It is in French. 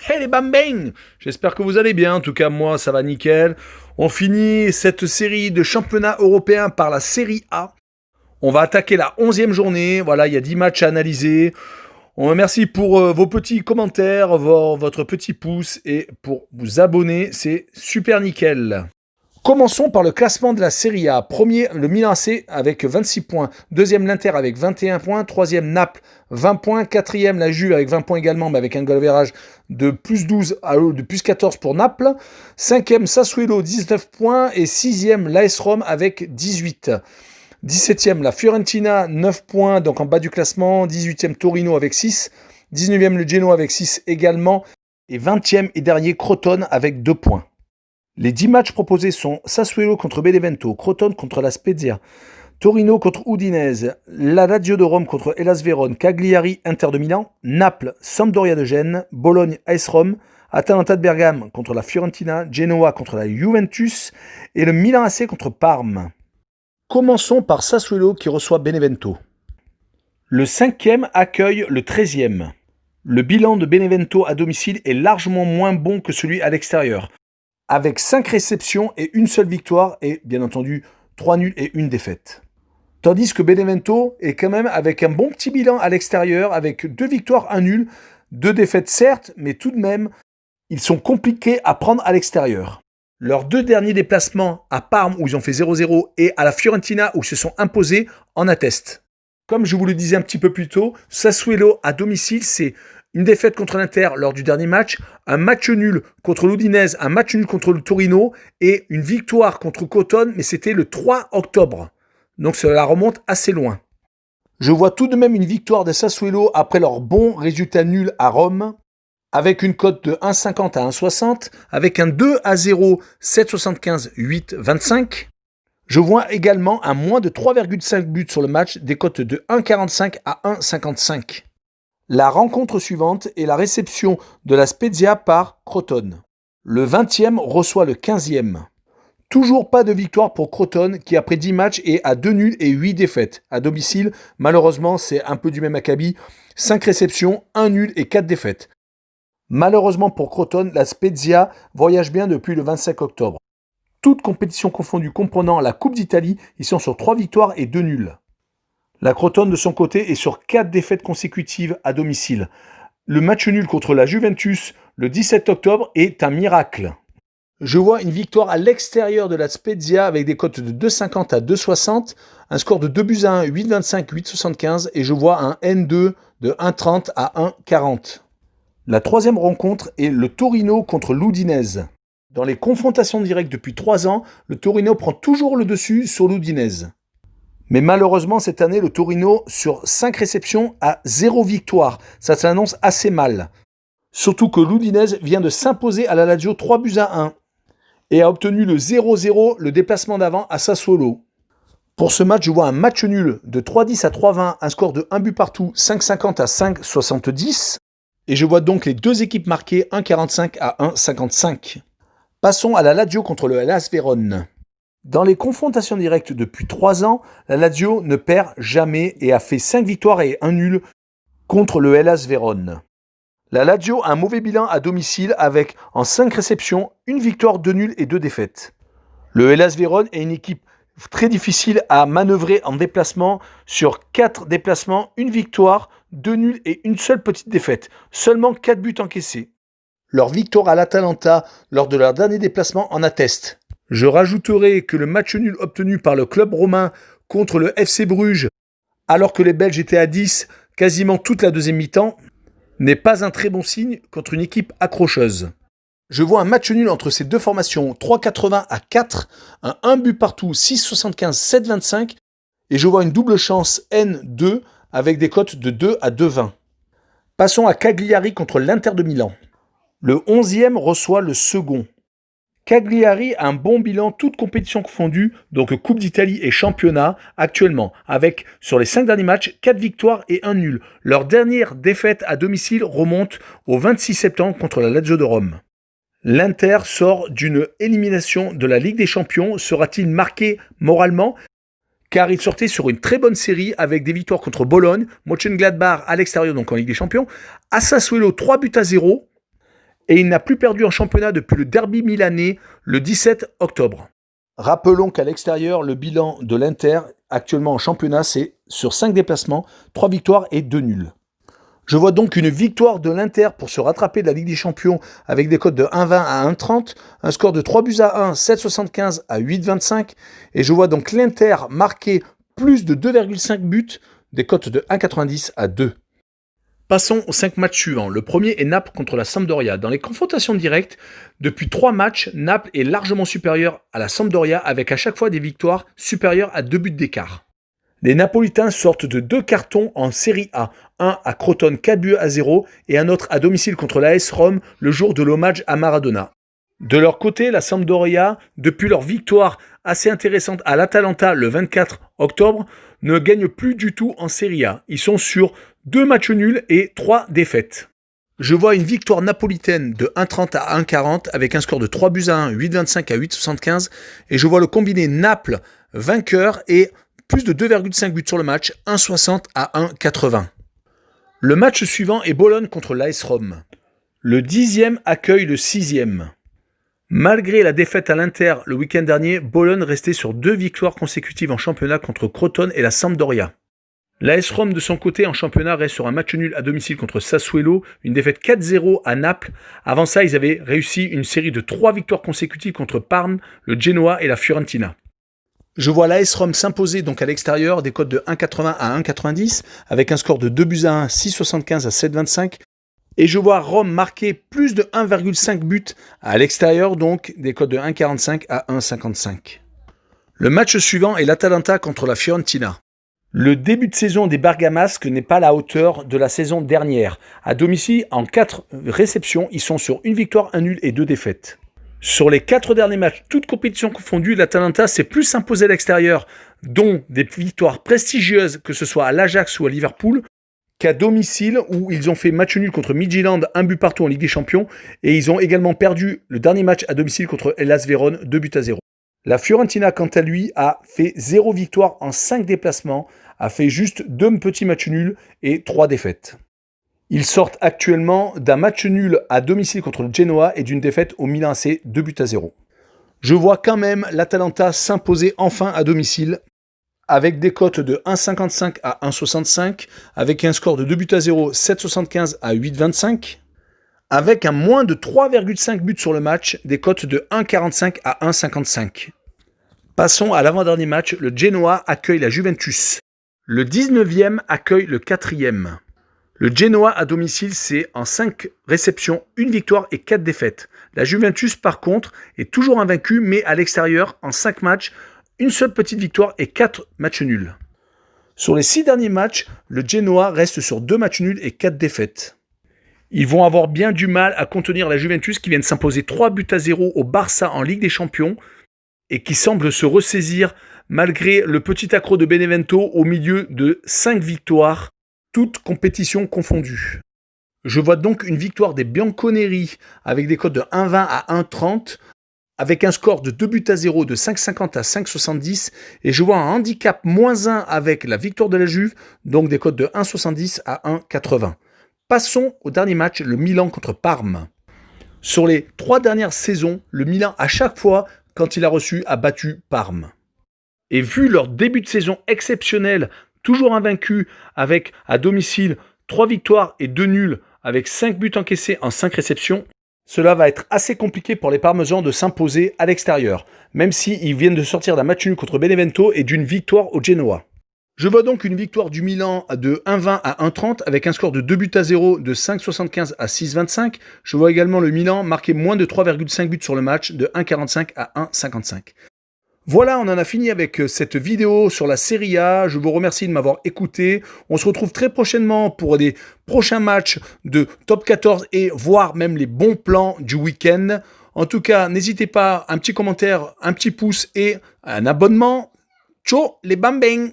Hey les bambins! J'espère que vous allez bien, en tout cas moi ça va nickel. On finit cette série de championnats européens par la Série A. On va attaquer la 11e journée, voilà, il y a 10 matchs à analyser. On vous remercie pour vos petits commentaires, votre petit pouce et pour vous abonner, c'est super nickel. Commençons par le classement de la Serie A. Premier, le Milan AC avec 26 points. Deuxième, l'Inter avec 21 points. Troisième, Naples, 20 points. Quatrième, la Juve avec 20 points également, mais avec un goal average de plus 12 à de plus 14 pour Naples. Cinquième, Sassuolo, 19 points. Et sixième, l'AS Rome avec 18. 17e, la Fiorentina, 9 points, donc en bas du classement. 18e, Torino avec 6. 19e, le Genoa avec 6 également. Et 20e et dernier, Crotone avec 2 points. Les 10 matchs proposés sont Sassuolo contre Benevento, Crotone contre la Spezia, Torino contre Udinese, la Lazio de Rome contre Hellas Vérone, Cagliari Inter de Milan, Naples Sampdoria de Gênes, Bologne AS Rome, Atalanta de Bergame contre la Fiorentina, Genoa contre la Juventus et le Milan AC contre Parme. Commençons par Sassuolo qui reçoit Benevento. Le 5e accueille le 13e. Le bilan de Benevento à domicile est largement moins bon que celui à l'extérieur, avec 5 réceptions et une seule victoire et bien entendu 3 nuls et une défaite. Tandis que Benevento est quand même avec un bon petit bilan à l'extérieur, avec 2 victoires, 1 nul, 2 défaites certes, mais tout de même, ils sont compliqués à prendre à l'extérieur. Leurs 2 derniers déplacements à Parme où ils ont fait 0-0 et à la Fiorentina où ils se sont imposés en attestent. Comme je vous le disais un petit peu plus tôt, Sassuolo à domicile, c'est une défaite contre l'Inter lors du dernier match, un match nul contre l'Udinese, un match nul contre le Torino et une victoire contre Crotone, mais c'était le 3 octobre. Donc cela remonte assez loin. Je vois tout de même une victoire de Sassuolo après leur bon résultat nul à Rome, avec une cote de 1,50 à 1,60, avec un 2-0, 7,75, 8, 25. Je vois également un moins de 3,5 buts sur le match, des cotes de 1,45 à 1,55. La rencontre suivante est la réception de la Spezia par Crotone. Le 20e reçoit le 15e. Toujours pas de victoire pour Crotone qui après 10 matchs est à 2 nuls et 8 défaites. À domicile, malheureusement, c'est un peu du même acabit. 5 réceptions, 1 nul et 4 défaites. Malheureusement pour Crotone, la Spezia voyage bien depuis le 25 octobre. Toutes compétitions confondues comprenant la Coupe d'Italie, ils sont sur 3 victoires et 2 nuls. La Crotone de son côté est sur 4 défaites consécutives à domicile. Le match nul contre la Juventus le 17 octobre est un miracle. Je vois une victoire à l'extérieur de la Spezia avec des cotes de 2,50 à 2,60, un score de 2-1, 8,25, 8,75 et je vois un N2 de 1,30 à 1,40. La troisième rencontre est le Torino contre l'Udinese. Dans les confrontations directes depuis 3 ans, le Torino prend toujours le dessus sur l'Udinese. Mais malheureusement, cette année, le Torino, sur 5 réceptions, a 0 victoire. Ça s'annonce assez mal. Surtout que l'Udinese vient de s'imposer à la Lazio 3-1 et a obtenu le 0-0, le déplacement d'avant à Sassuolo. Pour ce match, je vois un match nul de 3-10 à 3-20, un score de 1 but partout, 5,50 à 5,70. Et je vois donc les 2 équipes marquées 1,45 à 1,55. Passons à la Lazio contre le Hellas Vérone. Dans les confrontations directes depuis 3 ans, la Lazio ne perd jamais et a fait 5 victoires et 1 nul contre le Hellas Vérone. La Lazio a un mauvais bilan à domicile avec, en 5 réceptions, 1 victoire, 2 nuls et 2 défaites. Le Hellas Vérone est une équipe très difficile à manœuvrer en déplacement. Sur 4 déplacements, 1 victoire, 2 nuls et une seule petite défaite. Seulement 4 buts encaissés. Leur victoire à l'Atalanta lors de leur dernier déplacement en atteste. Je rajouterai que le match nul obtenu par le club romain contre le FC Bruges, alors que les Belges étaient à 10 quasiment toute la deuxième mi-temps, n'est pas un très bon signe contre une équipe accrocheuse. Je vois un match nul entre ces deux formations, 3,80 à 4, un 1 but partout, 6,75, 7,25, et je vois une double chance N2 avec des cotes de 2 à 2,20. Passons à Cagliari contre l'Inter de Milan. Le 11e reçoit le second. Cagliari a un bon bilan, toutes compétitions confondues, donc Coupe d'Italie et Championnat actuellement, avec sur les 5 derniers matchs, 4 victoires et 1 nul. Leur dernière défaite à domicile remonte au 26 septembre contre la Lazio de Rome. L'Inter sort d'une élimination de la Ligue des Champions, sera-t-il marqué moralement ? Car il sortait sur une très bonne série avec des victoires contre Bologne, Mönchengladbach à l'extérieur donc en Ligue des Champions, à Sassuolo 3 buts à 0, et il n'a plus perdu en championnat depuis le derby milanais le 17 octobre. Rappelons qu'à l'extérieur, le bilan de l'Inter actuellement en championnat, c'est sur 5 déplacements, 3 victoires et 2 nuls. Je vois donc une victoire de l'Inter pour se rattraper de la Ligue des Champions avec des cotes de 1,20 à 1,30, un score de 3-1, 7,75 à 8,25. Et je vois donc l'Inter marquer plus de 2,5 buts, des cotes de 1,90 à 2. Passons aux 5 matchs suivants. Le premier est Naples contre la Sampdoria. Dans les confrontations directes, depuis 3 matchs, Naples est largement supérieur à la Sampdoria avec à chaque fois des victoires supérieures à 2 buts d'écart. Les Napolitains sortent de 2 cartons en Serie A, un à Crotone 4-0 et un autre à domicile contre l'AS Rome le jour de l'hommage à Maradona. De leur côté, la Sampdoria, depuis leur victoire assez intéressante à l'Atalanta le 24 octobre, ne gagne plus du tout en Serie A. Ils sont sur 2 matchs nuls et 3 défaites. Je vois une victoire napolitaine de 1,30 à 1,40 avec un score de 3-1, 8,25 à 8,75 et je vois le combiné Naples vainqueur et plus de 2,5 buts sur le match, 1,60 à 1,80. Le match suivant est Bologne contre l'AS Rome. Le 10e accueille le 6e. Malgré la défaite à l'Inter le week-end dernier, Bologne restait sur 2 victoires consécutives en championnat contre Crotone et la Sampdoria. L'AS Rome de son côté en championnat reste sur un match nul à domicile contre Sassuolo, une défaite 4-0 à Naples. Avant ça, ils avaient réussi une série de 3 victoires consécutives contre Parme, le Genoa et la Fiorentina. Je vois l'AS Rome s'imposer donc à l'extérieur, des cotes de 1,80 à 1,90 avec un score de 2-1, 6,75 à 7,25. Et je vois Rome marquer plus de 1,5 buts à l'extérieur, donc des cotes de 1,45 à 1,55. Le match suivant est l'Atalanta contre la Fiorentina. Le début de saison des Bergamasques n'est pas à la hauteur de la saison dernière. À domicile, en 4 réceptions, ils sont sur 1 victoire, 1 nul et 2 défaites. Sur les 4 derniers matchs, toutes compétitions confondues, l'Atalanta s'est plus imposée à l'extérieur, dont des victoires prestigieuses, que ce soit à l'Ajax ou à Liverpool, qu'à domicile, où ils ont fait match nul contre Midtjylland, 1 but partout en Ligue des Champions, et ils ont également perdu le dernier match à domicile contre Hellas Vérone, 2-0. La Fiorentina, quant à lui, a fait 0 victoire en 5 déplacements, a fait juste 2 petits matchs nuls et 3 défaites. Ils sortent actuellement d'un match nul à domicile contre le Genoa et d'une défaite au Milan AC 2-0. Je vois quand même l'Atalanta s'imposer enfin à domicile avec des cotes de 1,55 à 1,65, avec un score de 2-0, 7,75 à 8,25, avec un moins de 3,5 buts sur le match, des cotes de 1,45 à 1,55. Passons à l'avant-dernier match, le Genoa accueille la Juventus. Le 19e accueille le 4e. Le Genoa à domicile, c'est en 5 réceptions, 1 victoire et 4 défaites. La Juventus, par contre, est toujours invaincue, mais à l'extérieur, en 5 matchs, une seule petite victoire et 4 matchs nuls. Sur les 6 derniers matchs, le Genoa reste sur 2 matchs nuls et 4 défaites. Ils vont avoir bien du mal à contenir la Juventus qui vient de s'imposer 3-0 au Barça en Ligue des Champions et qui semble se ressaisir malgré le petit accro de Benevento au milieu de 5 victoires, toutes compétitions confondues. Je vois donc une victoire des Bianconeri avec des cotes de 1,20 à 1,30 avec un score de 2-0 de 5,50 à 5,70 et je vois un handicap -1 avec la victoire de la Juve, donc des cotes de 1,70 à 1,80. Passons au dernier match, le Milan contre Parme. Sur les 3 dernières saisons, le Milan à chaque fois, quand il a reçu, a battu Parme. Et vu leur début de saison exceptionnel, toujours invaincu, avec à domicile 3 victoires et 2 nuls, avec 5 buts encaissés en 5 réceptions, cela va être assez compliqué pour les Parmesans de s'imposer à l'extérieur, même s'ils viennent de sortir d'un match nul contre Benevento et d'une victoire au Genoa. Je vois donc une victoire du Milan de 1,20 à 1,30 avec un score de 2-0 de 5,75 à 6,25. Je vois également le Milan marquer moins de 3,5 buts sur le match de 1,45 à 1,55. Voilà, on en a fini avec cette vidéo sur la Serie A. Je vous remercie de m'avoir écouté. On se retrouve très prochainement pour des prochains matchs de top 14 et voire même les bons plans du week-end. En tout cas, n'hésitez pas, un petit commentaire, un petit pouce et un abonnement. Ciao les bambins!